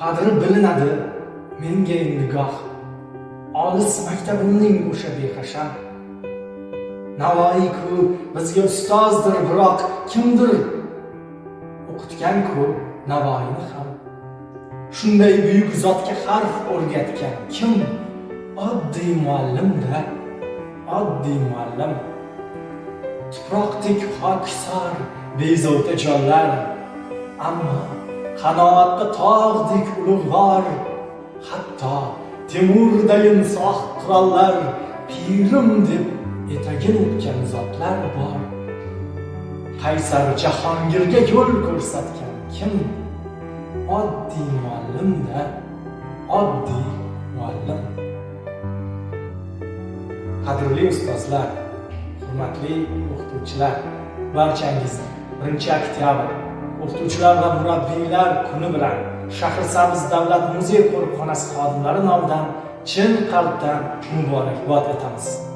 qadri bilinadi menga nigoh. Olis maktabimning o'sha behasham. Navoiy-ku bizga ustozdir, biroq kimdir o'qitgan-ku Navoiyni ham. Shunday buyuk zotga harf o'rgatgan kim? Oddiy muallim-da, oddiy muallim. Tuproqdek xokisor, bezovta jonlar, ammo qanoatda tog'dek ulug'vor. Hatto Temurdayin soh qirollar, pirim deb etagin o'tgan zotlar bor. Qaysar Jahongirga yo'l ko'rsatgan kim? Oddiy muallim-da, oddiy muallim. Qadrli ustozlar, hurmatli o'qituvchilar, barchangizni 1-oktyabr o'qituvchilar va murabbiylar kuni bilan Shahrisabz davlat muzey qo'riqxonasi xodimlari nomidan chin qalbdan muborakbod etamiz.